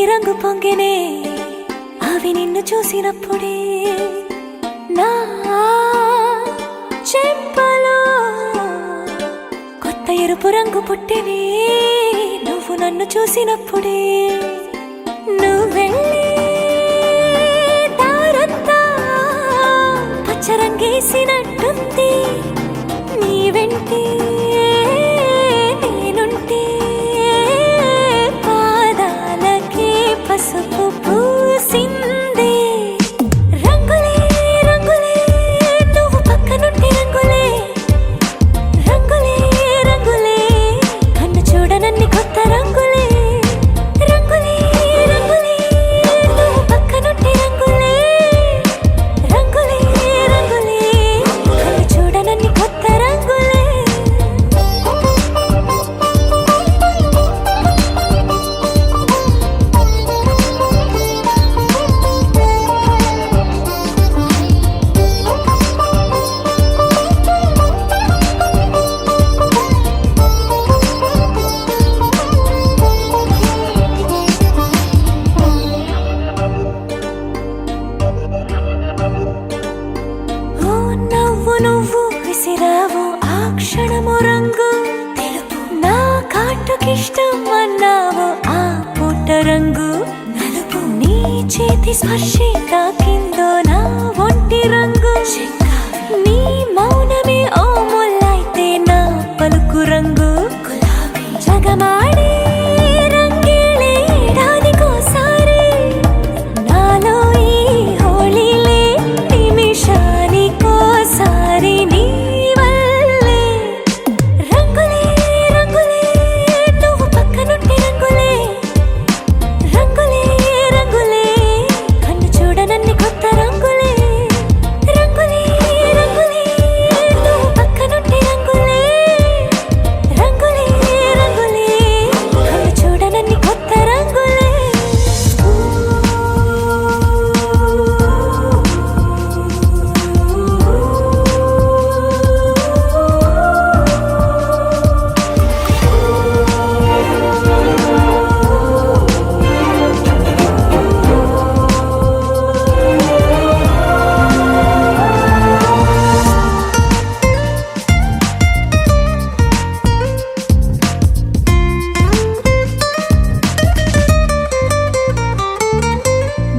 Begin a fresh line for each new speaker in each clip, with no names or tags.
రంగు పొంగినే అవి నిన్ను చూసినప్పుడే నా చెంపలో కొత్త ఎరుపు రంగు పుట్టినే నువ్వు నన్ను చూసినప్పుడే నువ్వు వెళ్ళి దారంతా పచ్చరంగేసినట్టుంది నీ వెంటే నేనుంటే పాదాలకే పసుపు పూసిందే రంగులే రంగులే నువ్వు పక్కనుంటే రంగులే రంగులే రంగులే కన్ను చూడనన్ని కొత్త రంగులే రంగులే రంగులే నువ్వు పక్కనుంటే రంగులే రంగులే రంగులే కన్ను చూడనన్ని కొత్త రంగులే ఓ నవ్వు నువ్వు విసిరావు ఆ క్షణము రంగు తెలుపు నా కాటుకిష్టం అన్నావు ఆ పుట్ట రంగు నలుపు నీ చేతి స్పర్శే తాకిందో నా ఒంటి రంగు నీ మౌనమే ఓ ముల్లైతే నా పలుకు రంగు గులాబీ జగమాడే రంగేళే ఏడాదికోసారి నాలో ఈ హోళీలే నిమిషానికోసారి నీ వల్లే రంగులే రంగులే నువ్వు పక్కనుంటే రంగులే రంగులే రంగులే కన్ను చూడనన్ని కొత్త రంగులే రంగులే రంగులే నువ్వు పక్కనుంటే రంగులే రంగులే రంగులే కన్ను చూడనన్ని కొత్త రంగులే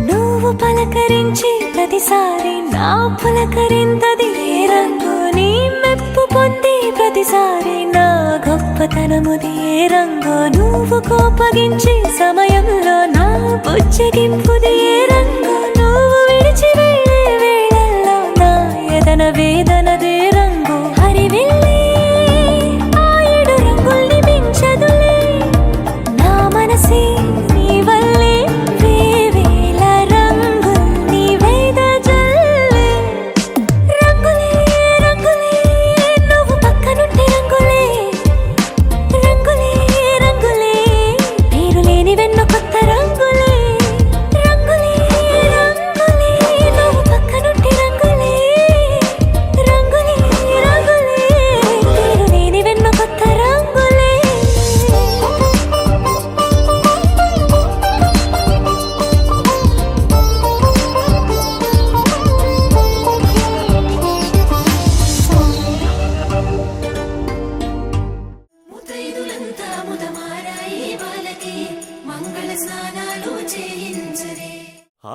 నువ్వు పలకరించి ప్రతిసారి నా పులకరింతది ఏ రంగు నీ మెప్పు పొంది ప్రతిసారి నా గొప్పతనముది ఏ రంగు నువ్వు కోపగించి సమయంలో నా బుజ్జగింపుది ఏ రంగు నువ్వు విడిచి వెళ్ళే వేళల్లో నా ఎదన వేదనదే రంగు హరివిల్లే ఆ ఏడు రంగుల్ని మించదులే నా మనసే నీ వల్లే వేవేల రంగుల్ని వెదజల్లే రంగులే రంగులే నువ్వు పక్కనుంటే రంగులే రంగులే రంగులే పేరు లేని వెన్న కొత్త రంగులే రంగులే రంగులే నువ్వు పక్కనుంటే రంగులే రంగులే రంగులే పేరు లేని వెన్న కొత్త రంగులే
ముతైదులంతా ముదమారాయి బాలకి మంగళ స్నానాలు చేయించరే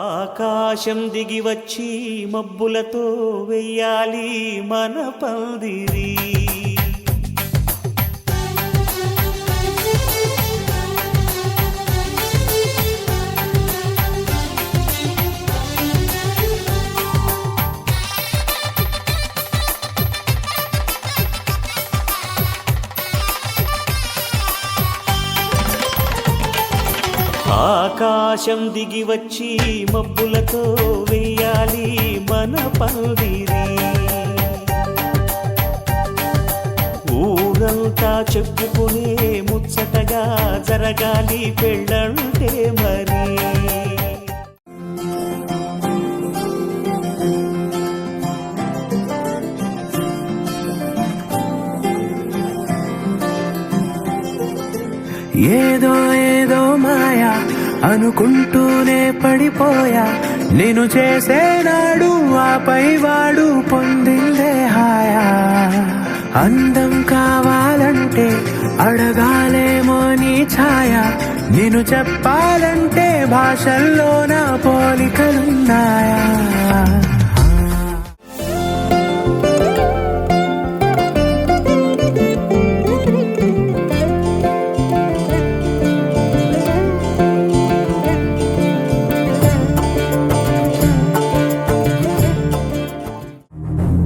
ఆకాశం దిగి వచ్చి మబ్బులతో వెయ్యాలి మన పందిరి ఆకాశం దిగి వచ్చి మబ్బులతో వెయ్యాలి మన పందిరి ఊరంతా చెప్పుకునే ముచ్చటగా జరగాలి పెళ్ళంటే మరి
ఏదో ఏదో మాయా అనుకుంటూనే పడిపోయా నేను చేసేనాడు ఆపై వాడు పొందిందే హాయా అందం కావాలంటే అడగాలేమో నీ ఛాయ నేను చెప్పాలంటే భాషల్లో నా పోలికలున్నాయా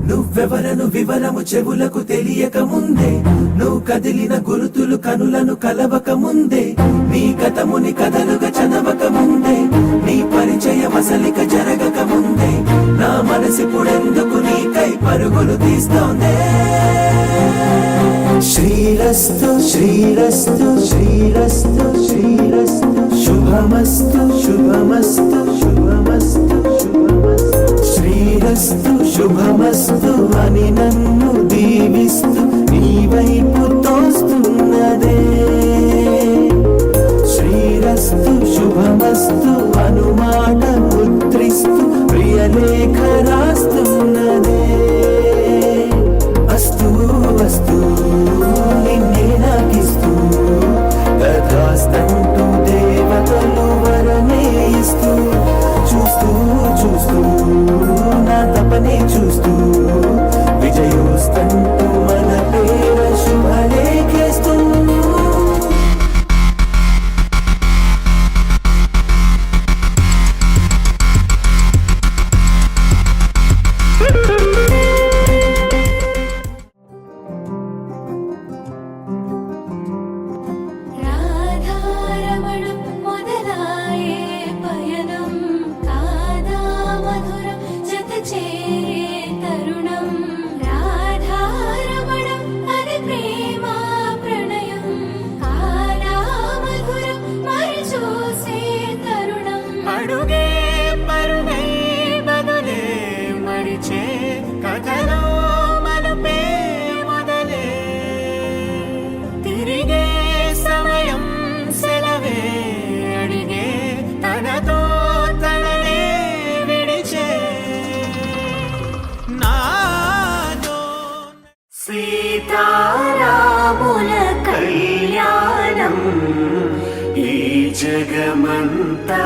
నువ్వెవరను వివరము చెవులకు తెలియక ముందే నువ్వు కదిలిన గురుతులు కనులను కలవక ముందే నీ గతముని కథలుగా చదవక ముందే నీ పరిచయ మసలిక జరగక ముందే నా మనసిపుడెందుకు నీకై పరుగులు తీస్తోందే శ్రీరస్తు శ్రీరస్తు శ్రీరస్తు శ్రీరస్తు శుభమస్తు శుభమస్తు శుభమస్తు శుభమస్తు శ్రీరస్తు శుభమస్తు అని నన్ను దీవిస్తూ నీ వైపు తోస్తున్నదే శ్రీరస్తు శుభమస్తు అనుమాట ముద్రిస్తూ ప్రియలేఖ రాస్తున్నదే అస్తు అస్తు నిన్నే నాకిస్తూ తథాస్తంటూ దేవతలు వరమే ఇస్తూ చూస్తూ చూస్తూ నా తపనే చూస్తూ విజయోస్తంటూ మన పేర శుభలేఖేస్తూ
రాధారమణం మొదలాయే పయనం కాదా మధురం జత చేరే తరుణం రాధారమణం అది ప్రేమ ప్రణయం కాదా మధురం మరి చూసే తరుణం
అడుగే పరుగై బదులే మరిచే కథలో మలుపే మొదలే తిరిగే సమయం సెలవే అడిగే తనతో తననే విడిచే నాదో సీతారాముల కళ్యాణం ఈ జగమంతా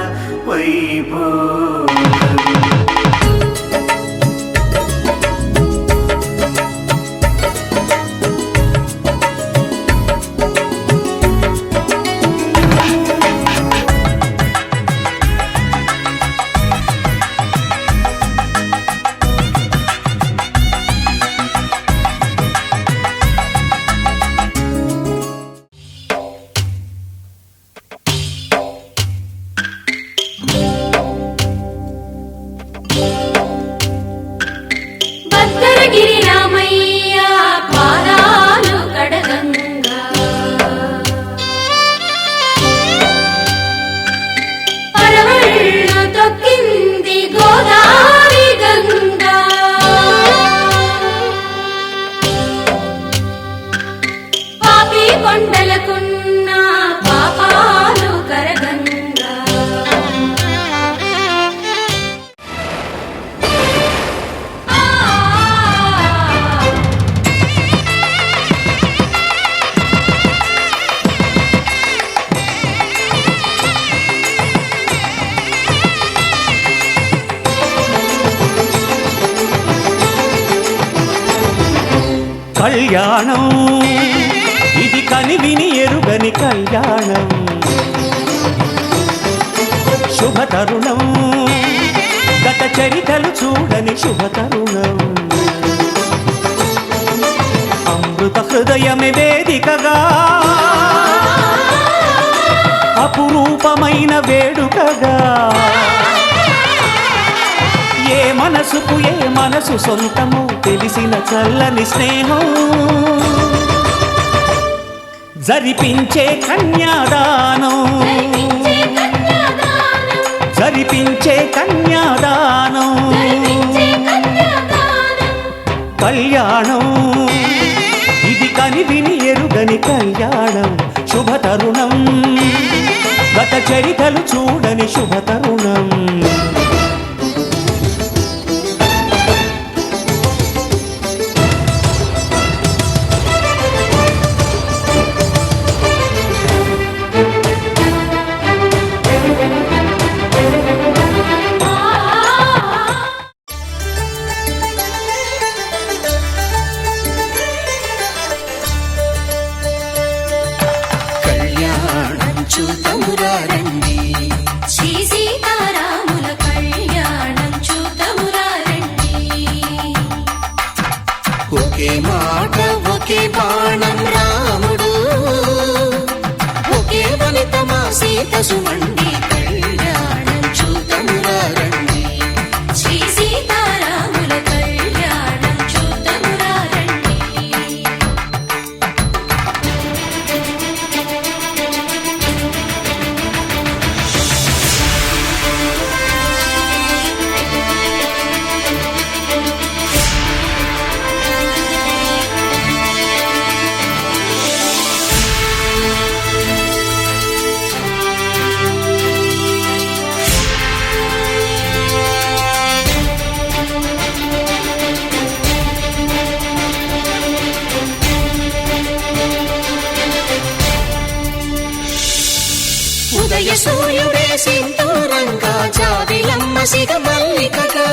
వైభోగం
భద్రగిరి రామయ్య పాదాలు కడగంగా పరవళ్ళు తొక్కింది గోదావరి గంగా పాపి కొండలకున్న పాపాలు కరగంగా
కళ్యాణం ఇది కని విని ఎరుగని కళ్యాణం శుభతరుణం గత చరితలు చూడని శుభతరుణం అమృత హృదయమే వేదికగా అపురూపమైన వేడుకగా ఏ మనసుకు ఏ మనసు సొంతము తెలిసిన చల్లని స్నేహం జరిపించే కన్యాదానం జరిపించే కన్యాదానం కళ్యాణం ఇది కని విని ఎరుగని కళ్యాణం శుభతరుణం గత చరిత ఎవ్వరు చూడని శుభ తరుణం.
కళ్యాణం చూతమురా రండి,
శ్రీ సీతారాముల కళ్యాణం చూతమురా రండి.
ఒకే మాట ఒకే బాణం రాముడు, ఒకే వనిత మా సీత సుమండి. కళ్యాణం చూతమురా రండి,
శ్రీ సీతారాముల కళ్యాణం చూతమురా రండి.
ఉదయ సూర్యుడే సింధూరంగా, జాబిలమ్మ సిగ మల్లికగా,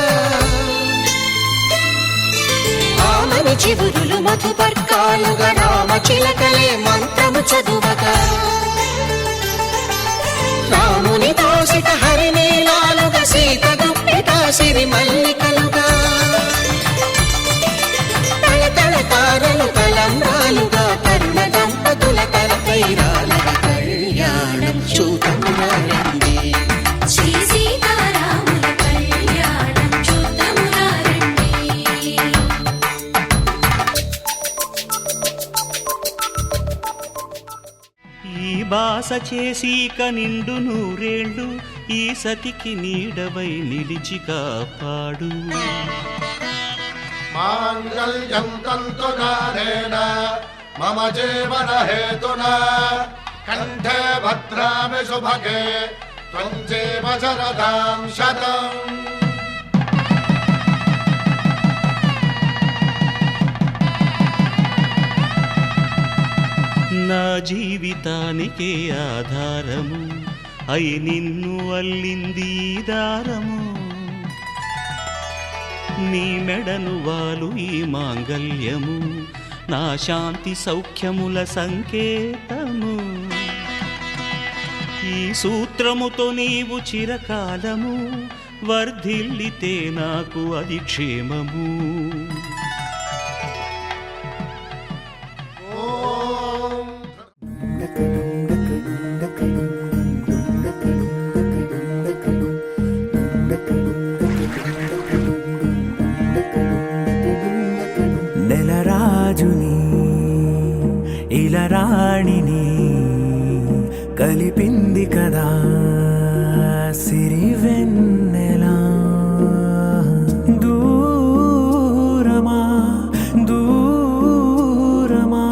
ఆమని చివురులు మధుపర్కాలుగా, రామ చిలకలే మంత్రము చదువగా, రాముని దోసిట హరినీలాలుగా, సీత గుప్పిట సిరి మల్లికలుగా, తళతళ తారలు తలంబ్రాలుగా, తరుణ దంపతుల తలపైరాలుగా. కళ్యాణం చూతమురా రండి,
శ్రీ సీతారాముల కళ్యాణం చూతమురా రండి.
ఈ బాస చేసి నిండు నూరేళ్ళు, ఈ సతికి నీడవై నిలిచి కాపాడు.
మాంగళ్యం తంతునానేన మమ జీవన హేతునా కంఠే భద్రామి శుభగే త్వం జీవ శరదాం శతం.
నా జీవితానికే ఆధారము అయి నిన్ను అల్లింది ఈ దారము. నీ మెడను వాలు ఈ మాంగల్యము, నా శాంతి సౌఖ్యముల సంకేతము. ఈ సూత్రముతో నీవు చిరకాలము వర్ధిల్లితే నాకు అది క్షేమము.
నెలరాజుని ఇలరాణిని కలిపింది కదా సిరి వెన్నెలా. దూరమా దూరమా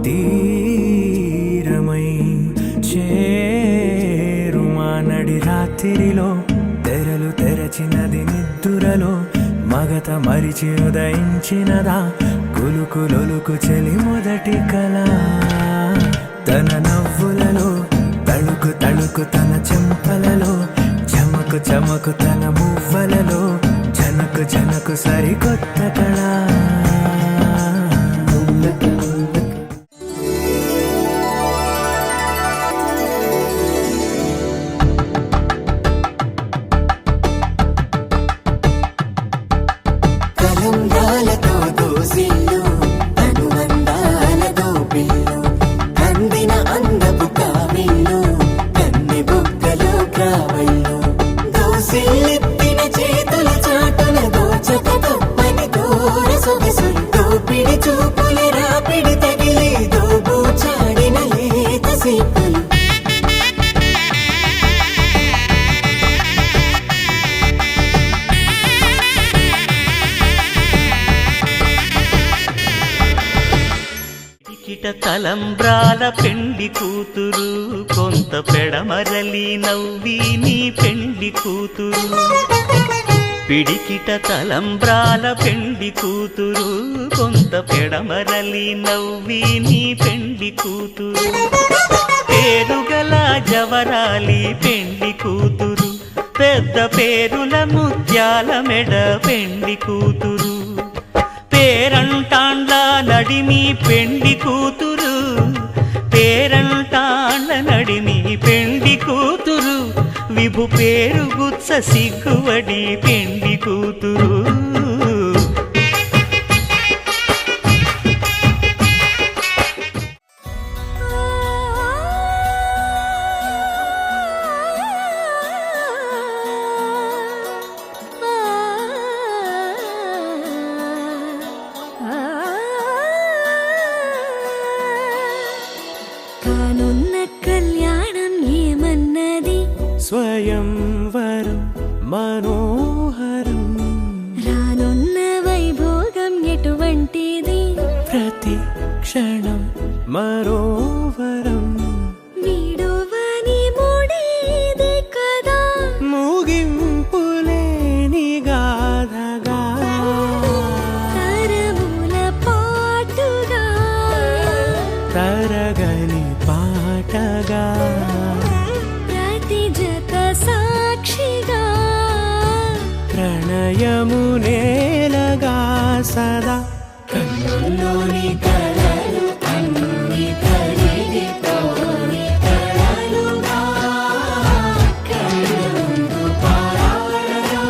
తీరమై చేరుమా. నడి రాత్రిలో తెరలు తెరచినది నిద్దురలో, మగత మరిచి ఉదయించినదా కులుకులొలుకు చెలి మొదటి కళ. తన నవ్వులలో తళుకు తళుకు తన చెంపలలో, చమకు చమకు తన మువ్వలలో, జనకు జనకు సరికొత్త కళ.
కలంబ్రాలతో దోసిళ్ళు, అనుబంధాలతో పిల్లు, అందిన అందపు కావిళ్ళు, కన్ని బుగ్గలు గ్రావళ్ళు, దోసిళ్ళెత్తిన చేతుల చాటున దోచక తప్పని దూర సొగసు
పిడికిట తలంబ్రాల పెండి కూతురు కొంత పెడమరలి నవ్వి నీ పెండి కూతురు పిడికిట తలంబ్రాల పెండి కూతురు కొంత పెడమరలి నవ్వి నీ పెండి కూతురు పేరుగల జవరాలి పెండి కూతురు పెద్ద పేరుల ముత్యాల మెడ పెండి కూతురు పేరంటాండ్ల నడిమి పెండి కూతురు పేరంటాండ్ల నడిమి పెండి కూతురు విభు పేరు గుత్స సిగ్గువడి పెండి కూతురు
కానున్న కళ్యాణం ఏమన్నది
స్వయంవరం మనోహరం
రానున్న వైభోగం ఎటువంటిది
ప్రతి క్షణం మరోవరం
వీడువని మూడేది కదా
ముగింపులేని గాథగా
తరముల పాటుగా
తరగని పాటగా
ప్రతి జత సాక్షిగా
ప్రణయము నేలగా సదా కన్నుల్లోని కలలు అన్ని కరిగిపోని కలలుగా కళ్ళముందు పారాడగా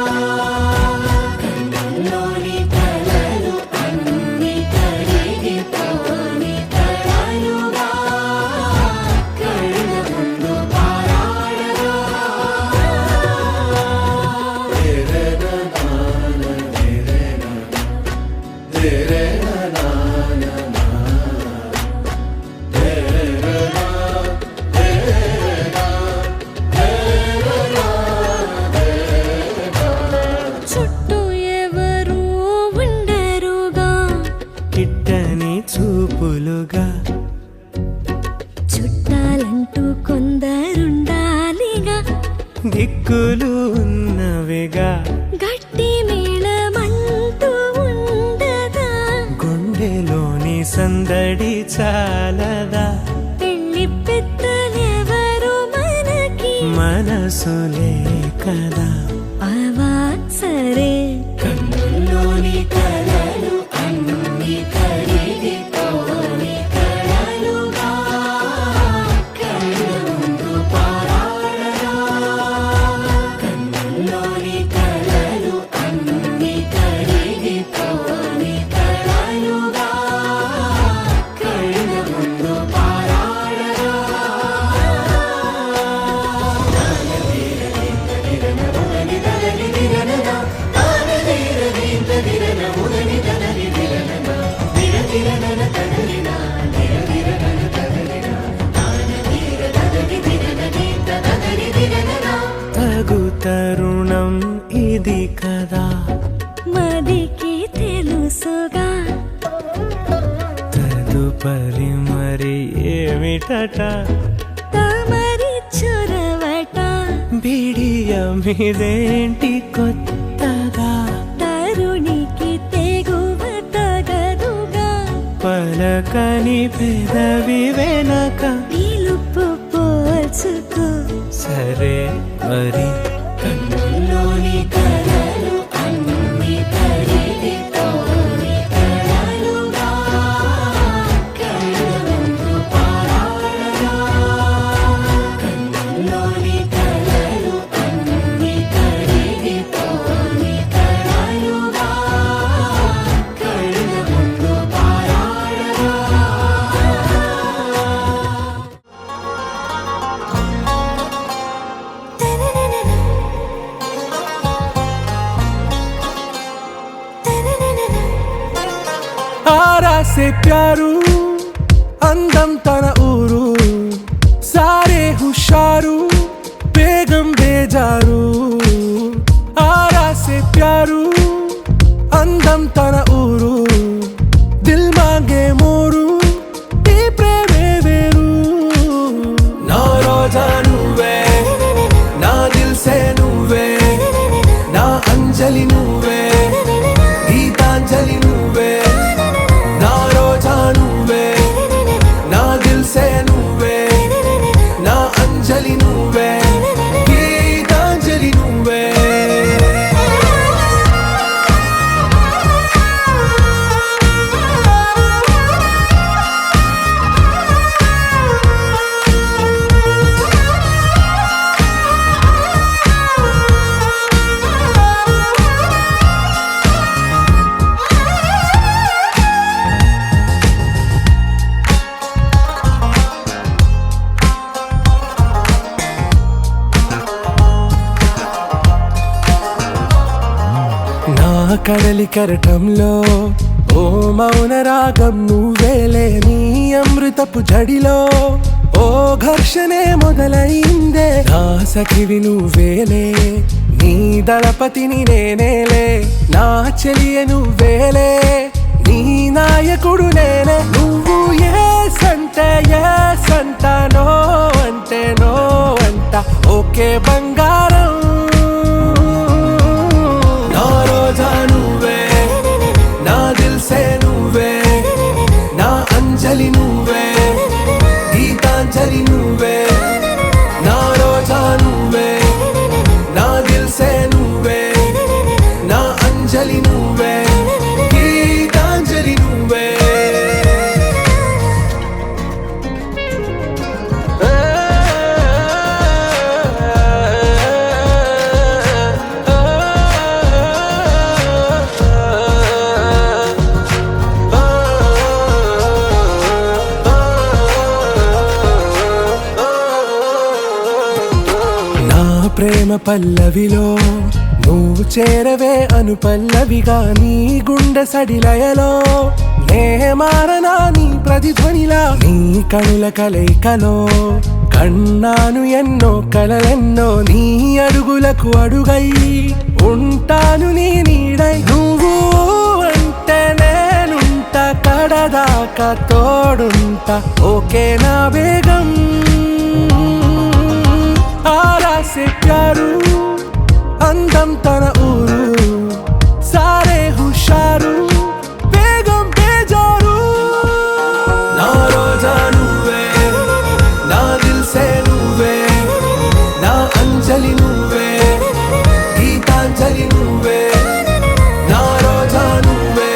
కన్నుల్లోని కలలు అన్ని కరిగిపోని కలలుగా కళ్ళముందు పారాడగా
చుట్టూ ఎవరు ఉండరుగా
కిట్టని చూపులుగా
చుట్టాలంటూ కొందరుండాలిగా
దిక్కులు ఉన్నవిగా
గట్టి మేళమంటూ ఉండదా
గుండెలోని సందడి చాలదా
పెళ్లి పెద్దలెవరు మనకి
మనసులే కదా
అవా సరే
కన్నుల్లోని కలలు అన్ని కరిగిపోని కలలుగా కళ్ళముందు పారాడగా కన్నుల్లోని కలలు అన్ని కరిగిపోని కలలుగా కళ్ళముందు పారాడగా తగు తరుణం ఇది కదా
మదికి తెలుసుగా
తదుపరి మరి ఏమిటట
తమరి చొరవట
బిడియమిదేంటి కొత్తగా
తరుణికి తెగువ తగదుగా
పలకని పెదవి వెనక
పిలుపు పోల్చుకో
సరే మరి కన్నుల్లోని కలలు అన్ని కరిగిపోని కలలుగా కళ్ళముందు పారాడగా కన్నుల్లోని కలలు అన్ని కరిగిపోని కలలుగా కళ్ళముందు పారాడగా
కడలి కెరటంలో ఓ మౌన రాగం నువ్వేలే, నీ అమృతపు జడిలో ఓ ఘర్షణే మొదలైందే. నా సఖివి నువ్వేలే, నీ దళపతిని నేనేలే, నా చెలియ నువ్వేలే, నీ నాయకుడు నేనే. నువ్వు ఏ సంట నో అంటే నో అంట, ఓకే బంగారం. నా రోజా నువ్వే, నా దిల్సే నువ్వే, నా అంజలి నువ్వే, గీతాంజలి నువ్వే. నా రోజా నువ్వే, నా దిల్సే నువ్వే, నా అంజలి నువ్వే, గీతాంజలి నువ్వే. నా ప్రేమ పల్లవిలో నువ్వు చేరవే అను పల్లవిగా, నీ గుండె సడిలయలో నే మారనా నీ ప్రతిధ్వనిలా. నీ కనుల కలయికలో కన్నాను ఎన్నో కలలెన్నో, నీ అడుగులకు అడుగై ఉంటాను నీ నీడై. నువ్వు అంటే నేనుంట కడదాకా తోడుంట, ఓకే నా బేగం. ఆరా సే ప్యారు అందం తన ఊరు, సారే హుషారు బేగం బేజారు. నా రోజా నువ్వే, నా దిల్సే నువ్వే, నా అంజలి నువ్వే, గీతాంజలి నువ్వే. నా రోజా నువ్వే,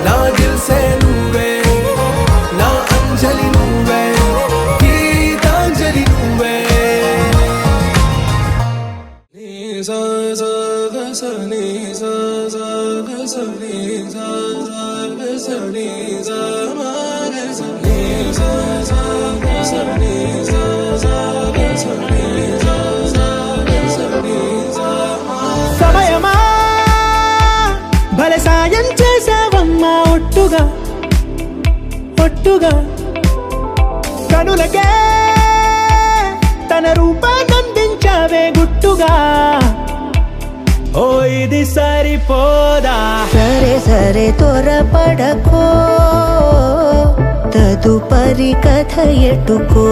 నా దిల్సే నువ్వే, నా అంజలి నువ్వే, గీతాంజలి నువ్వే.
సమయమా భలే సాయం చేసావమ్మా, ఒట్టుగా ఒట్టుగా కనులకే తన రూపాన్నందించావే గుట్టుగా. ఓ ఇది సరిపోదా,
సరే సరే త్వరపడకో, తదుపరి కథ ఎటుకో,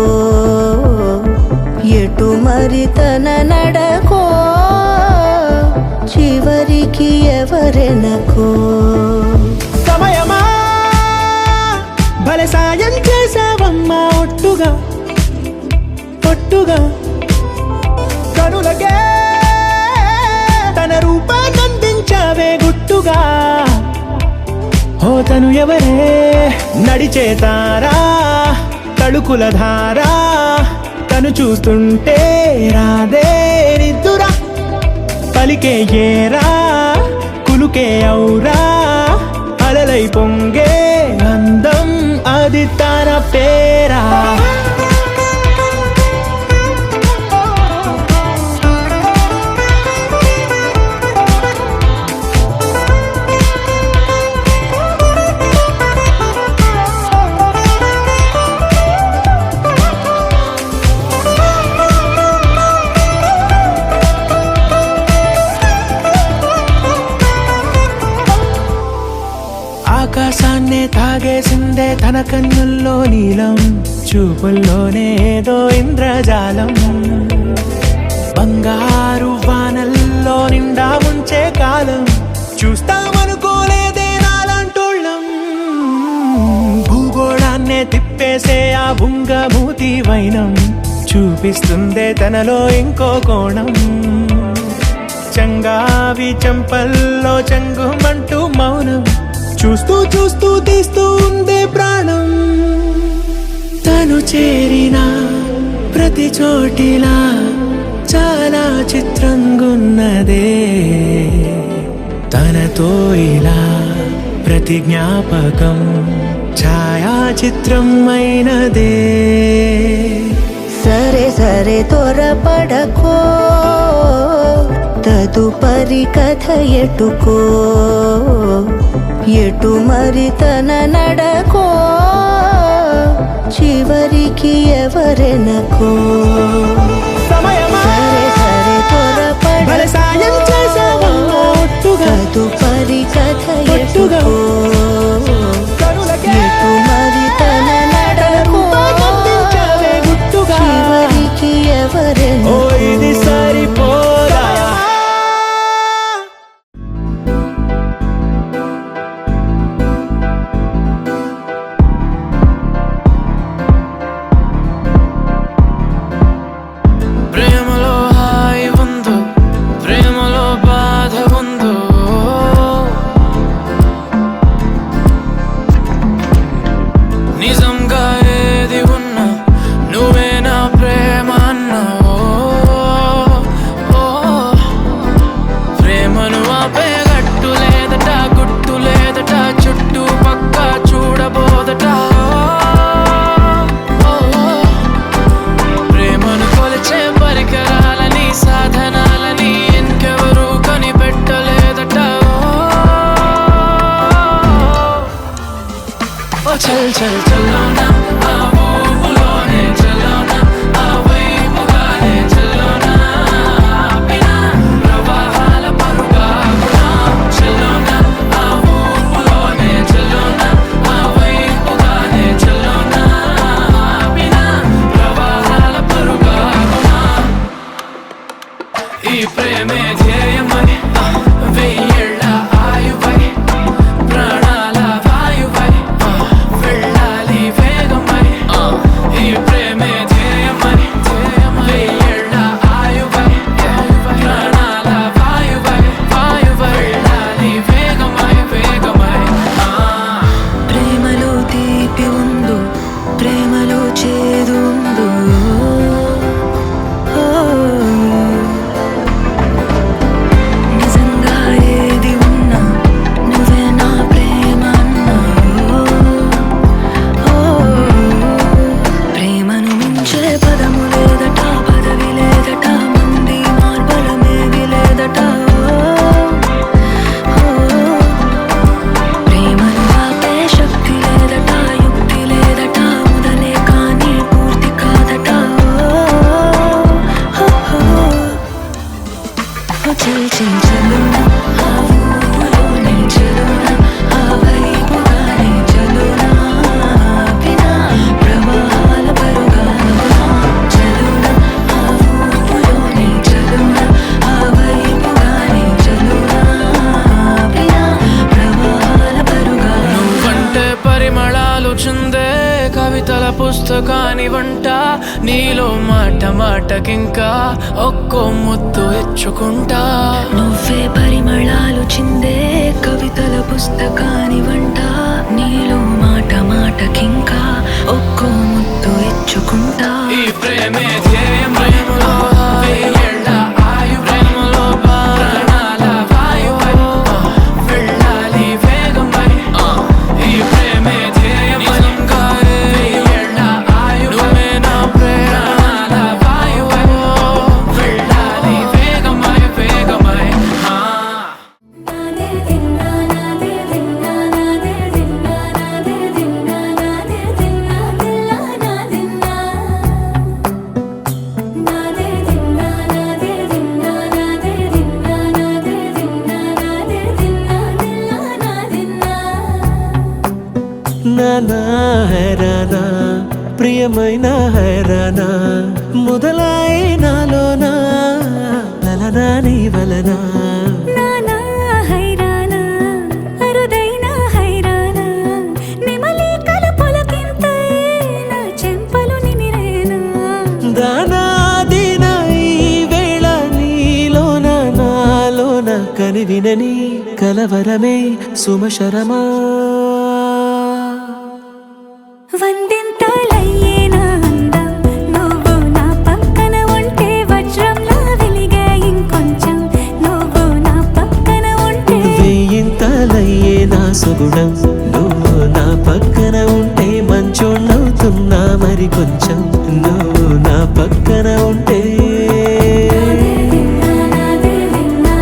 ఎటు మరి తన నడకో, చివరికి ఎవరెనకో.
సమయమా భలే సాయం చేసావమ్మా, ఒట్టుగా ఒట్టుగా కనులకే తన రూపాన్నందించావే గుట్టుగా. ఓ తను ఎవరే నడిచే తారా, తళుకుల ధారా, తను చూస్తుంటే రాదే నిద్దురా. పలికే ఏరా కులుకే ఔరా, అలలై పొంగే అందం అది తన పేరా. ఆకాశాన్నే తాగేసిందే తన కన్నుల్లో నీలం, చూపుల్లోనే ఏదో ఇంద్రజాలం. బంగారు వానల్లో నిండా ముంచే కాలం, చూస్తామనుకోలేదే నాలాంటోళ్ళం. భూగోళాన్నే తిప్పేసే ఆ బుంగమూతి వైనం, చూపిస్తుందే తనలో ఇంకో కోణం. చంగావి చంపల్లో చంగుమంటూ మౌనం, చూస్తూ చూస్తూ తీస్తూ ఉందే ప్రాణం. తను చేరిన ప్రతి చోటిలా చాలా చిత్రంగున్నదే, తనతో ఇలా ప్రతి జ్ఞాపకం ఛాయాచిత్రం అయినదే.
సరే సరే త్వరపడకో, తదు తదుపరి కథ ఎటుకో ఎటు మరి తన నడకో చివరికి ఎవరెనకో సరే సరే త్వరపడ తదుపరి కథ ఎటుకో ఎటు మరి తన నడకో చివరికి ఎవరెనకో
ఇది సరిపోదా
ప్రేమలో హాయి ఉందో ప్రేమలో బాధ ఉందో నిజంగా ఏది ఉన్నా నువ్వే నా ప్రేమ అన్నావో ప్రేమను ఆపే గట్టు లేదట గుట్టు లేదట చుట్టూ పక్క చూడబోదట ప్రేమను కొలిచే పరికరాలని సాధనాలని ఇంకెవరూ కనిపెట్టలేదట ఓ చల్ చల్ చల్లోనా ఆ ఊపులోనే చల్లోనా ఆ వైపుగానే చల్లోనా ఆపినా ప్రవాహాల పరుగాగునా చల్లోనా ఆ ఊపులోనే చల్లోనా ఆ వైపుగానే చల్లోనా ఆపినా ప్రవాహాల పరుగాగునా ఈ ప్రేమే ధ్యేయమని వెయ్యేళ్ళ ఆయువై ప్రాణాల వాయువై వెళ్ళాలి వేగమై ఈ ప్రేమే ధ్యేయమని వెయ్యేళ్ళ ఆయువై ప్రాణాల వాయువై వెళ్ళాలి వేగమై
ప్రేమలో తీపి ఉందో ప్రేమలో చేదు ఉందో నిజంగా ఏది ఉన్నా నువ్వే నా ప్రేమ అన్నావు ప్రేమను మించే పదము లేదట పదవి లేదట మంది మార్బలమేది లేదట ప్రేమను ఆపే శక్తి లేదట యుక్తి లేదట మొదలే కానీ పూర్తి కాదట చల్ చల్ చలునా ఆ ఊపులోనే చలునా ఆ వైపుగానే చలునా ఆపినా ప్రవాహాల పరుగాగునా చలునా ఆ ఊపులోనే చలునా ఆ వైపుగానే చలునా ఆపినా ప్రవాహాల పరుగాగునా
నువ్వంటే పరిమళాలు చుందే కవితల పుస్తకాని వంట నీలో మాట మాటకింకా ఒక్కో ముద్దు ఇచ్చుకుంటా
నువ్వే పరిమళాలు చిందే కవితల పుస్తకాని వంట నీలో మాట మాటకింకా ఒక్కో ముద్దు ఇచ్చుకుంటా
ఈ ప్రేమే ధ్యేయం ప్రేమలో వెయ్యేళ్ళ ఆయు ప్రేమలో ప్రాణాల వాయువై వెళ్ళాలి వేగమై ఈ ప్రేమే ధ్యేయం నిజంగా వెయ్యేళ్ళ ఆయు నువ్వే నా ప్రాణాల వాయువై వెళ్ళాలి వేగమై
నాదే దిన్నా నాదే దిన్నా నాదే దిన్నా నాదే దిన్నా నాదే దిన్నా దిల్లా నాదిన్నా నాదే దిన్నా నాదే దిన్నా నాదే దిన్నా నాదే దిన్నా నాదే దిన్నా దిల్లా నాదిన్నా
నానా హైరానా ప్రియమైన హైరానా మొదలాయి నాలోనా లలనా నీ వలనా
నానా హైరానా అరుదైన హైరానా నిమలి కలుపులకింతై నా చెంపలు నిమిరేనా
దానా దీనా ఈ వేళ నీలోన నాలోన కనివినని కలవరమే సుమశరమా
వందింతలయ్యేనా అందం నువ్వు నా పక్కన ఉంటే వజ్రంలా వెలిగే ఇంకొంచెం నువ్వు నా పక్కన ఉంటే
వేయింతలయ్యే నా సుగుణం నువ్వు నా పక్కన ఉంటే మంచోణ్ణవుతున్నా మరి కొంచెం నువ్వు నా పక్కన ఉంటే
నాదే దిన్నా నాదే దిన్నా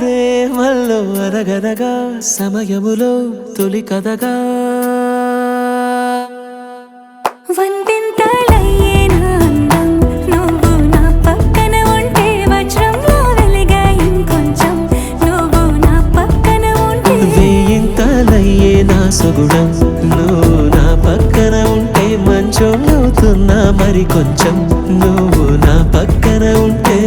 ప్రేమల్లో అరగరగా సమయములో తొలి కథగా
వందింతలయ్యే నా అందం నువ్వు నా పక్కన ఉంటే వజ్రంలో వెలిగా ఇంకొంచెం నువ్వు నా పక్కన ఉంటే
వేయింతలయ్యే నా సుగుణం నువ్వు నా పక్కన ఉంటే మంచం అవుతున్నా మరి కొంచెం నువ్వు నా పక్కన ఉంటే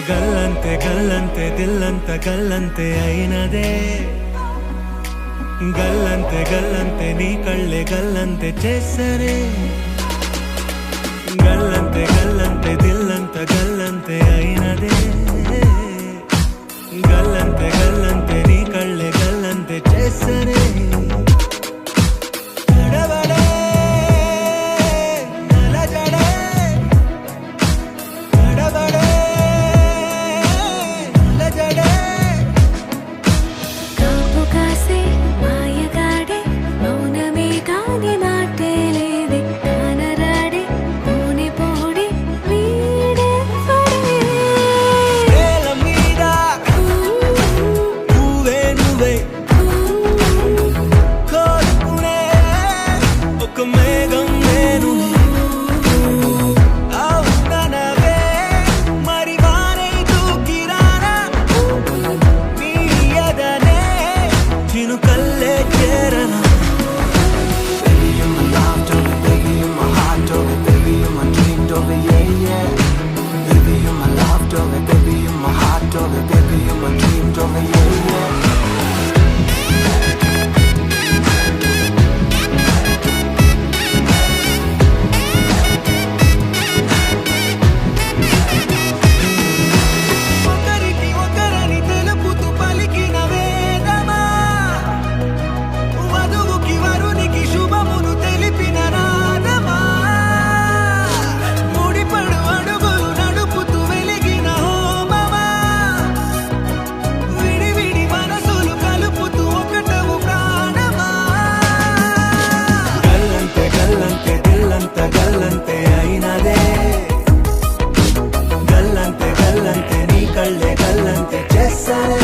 గల్లంతే గల్లంతే దిల్లంత గల్లంతే అయినదే గల్లంతే గల్లంతే నీ కళ్ళే గల్లంతే చేసరే గల్లంతే గల్లంతే దిల్లంత గల్లంతే అయినదే గల్లంతే గల్లంతే నీ కళ్ళే గల్లంతే చేసరే
కాపు కాసే మాయగాడే మౌనమే కాని మాటే లేదే కానరాడే పూని పోడి వీడే పడే
నేల మీద నువ్వే నువ్వే కోరుకునే ఒక మేఘం నేను అవునవే మరి వానే దూకిరానా నీ ఎదనే చినుకల్లే చేరనా Baby, you're my love, darling. Baby, you're my heart, darling. Baby, you're my dream, darling. Yeah, yeah. Baby, you're my love, darling. Baby, you're my heart, darling. Baby, you're my dream, darling. Yeah, yeah. ఒకరికి ఒకరని తెలుపుతూ పలికిన వేదమా వధువుకి వరునికి శుభమును తెలిపిన నాదమా ముడిపడు అడుగులు నడుపుతూ వెలిగిన హోమమా విడివిడి మనసులు కలుపుతూ ఒకటవు ప్రాణమా గల్లంతే గల్లంతే దిల్లంత గల్లంతే అయినదే గల్లంతే గల్లంతే నీ కళ్ళే గల్లంతే చేసరే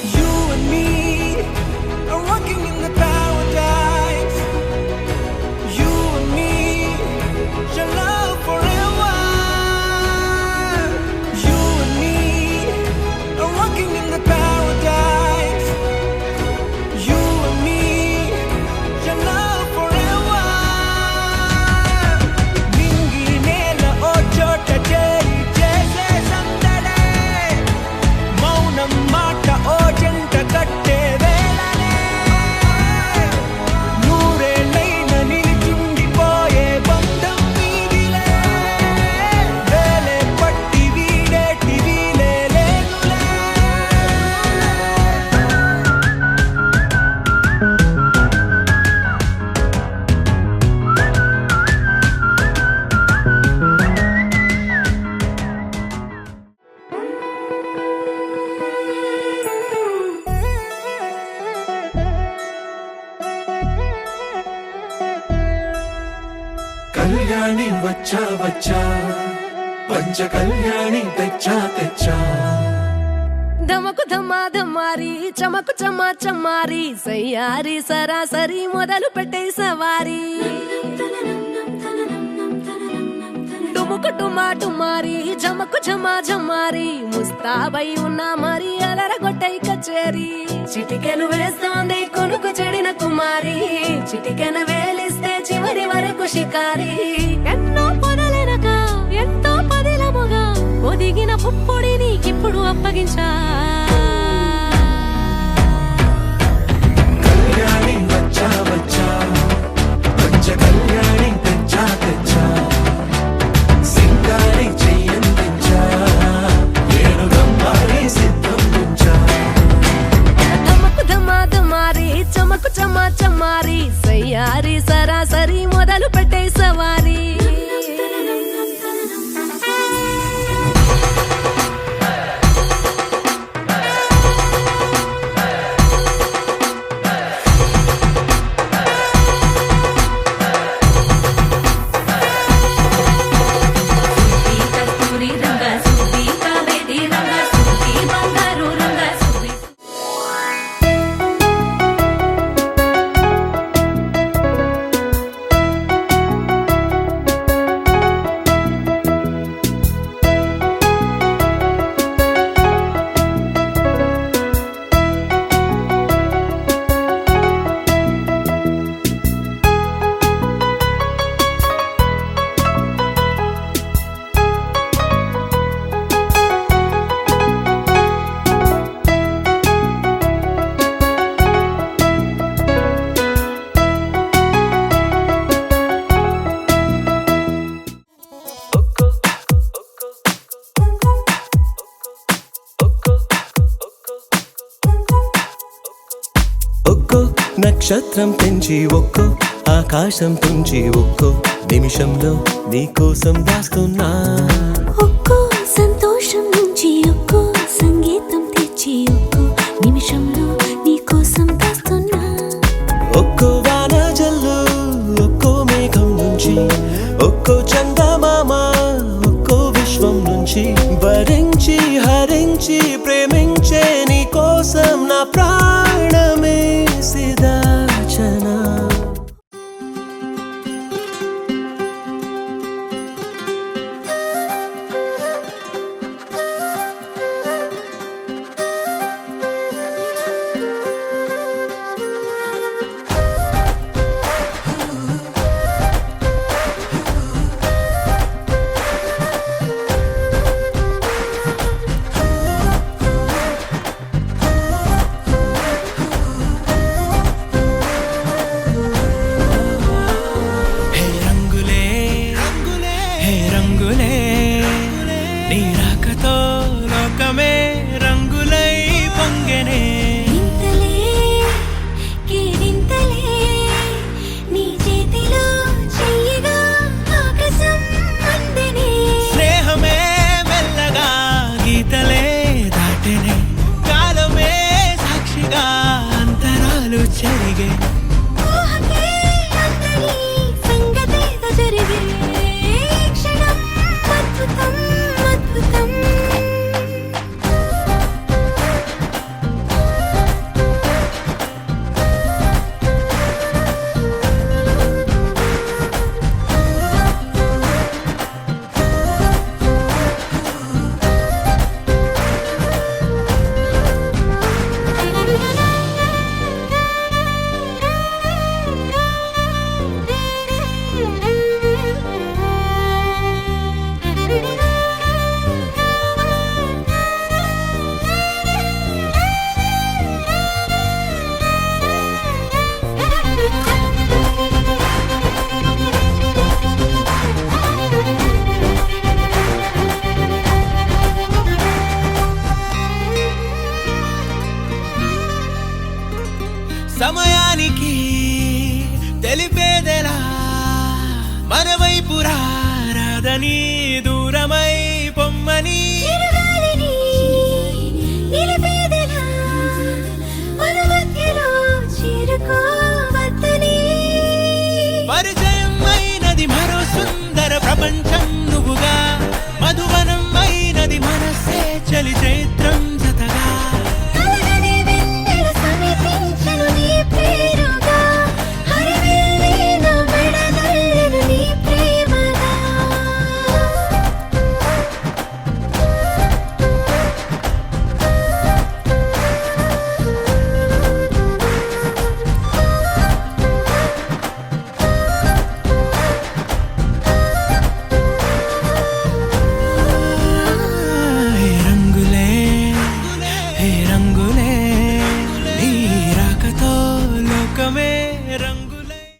You and me are walking in the paradise. You and me shall love forever. You and me are walking in the paradise. You and me shall love forever. నింగి నేల ఓ చోట చేరి చేసే సందడే మౌనం మాట ఓ జంట కట్టే వేళనే నూరేళ్ళైన నిలిచుండిపోయే బంధం మీదిలే వేలే పట్టి వీడేటి వీలే లేదులే కళ్యాణి వచ్చా వచ్చా పంచ కళ్యాణి తెచ్చా తెచ్చా
ధమకు ధమా ధమారి చమకు చమా చమారి సయ్యారి సరాసరి మొదలు పెట్టే సవారీ డుముకు డుమా డుమారి జమకు జమా జమారి ముస్తాబై ఉన్నా మరి అలరగొట్టై కచేరి చిటికెను వేస్తోంది కొనుకు చెడిన కుమారి చిటికెను వేలిస్తే చివరి వరకు షికారి ఎన్నో పొదలెనక ఎంతో పదిలముగా ఒదిగిన పుప్పొడి నీకిప్పుడు అప్పగించా
కళ్యాణి వచ్చా వచ్చా వచ్చ కళ్యాణి తెచ్చా తెచ్చా సింగారి చెయ్యందించా ఏనుగమ్మారి సిద్ధం ఉంచా
ధమకు ధమా ధమారి చమకు చమా చమారి సయ్యారి సరాసరి మొదలు పెట్టే సవారీ
ఒక్కో నక్షత్రం పెంచి ఒక్కో ఆకాశం తుంచి ఒక్కో నిమిషంలో నీకోసం దాస్తున్నా
ఒక్కో సంతోషం నుంచి ఒక్కో సంగీతం తెచ్చి ఒక్కో నిమిషంలో నీ కోసం దాస్తున్నా
ఒక్కో వాన జల్లు ఒక్కో మేఘం నుంచి ఒక్కో చందమామ ఒక్కో విశ్వం నుంచి భరించి హరించి ప్రేమించే నీ కోసం నా ప్రాణమే సిదాచనా
హే రంగులే హే రంగులే నీ రాకతో లోకమే రంగులై పొంగెనే
ఇంతలే కేరింతలే నీ చేతిలో చెయ్యగా ఆకాశం అందనే
స్నేహమే మెల్లగా గీతలే దాటెనే కాలమే సాక్షిగా అంతరాలు చెరిగే
ఊహకే అందరి సంగతేదో జరిగే ఈ క్షణం అద్భుతం అద్భుతం
సమయానికి తెలిపేదెలా మన వైపు రాదని దూరమై పొమ్మని
చిరుగాలిని నిలిపేదెలా మన మధ్యలో చేరుకోవద్దని
పరిచయం అయినది మరో సుందర ప్రపంచం నువ్వుగా మధువనం అయినది మనసే చలి చైత్రం జతగా రంగు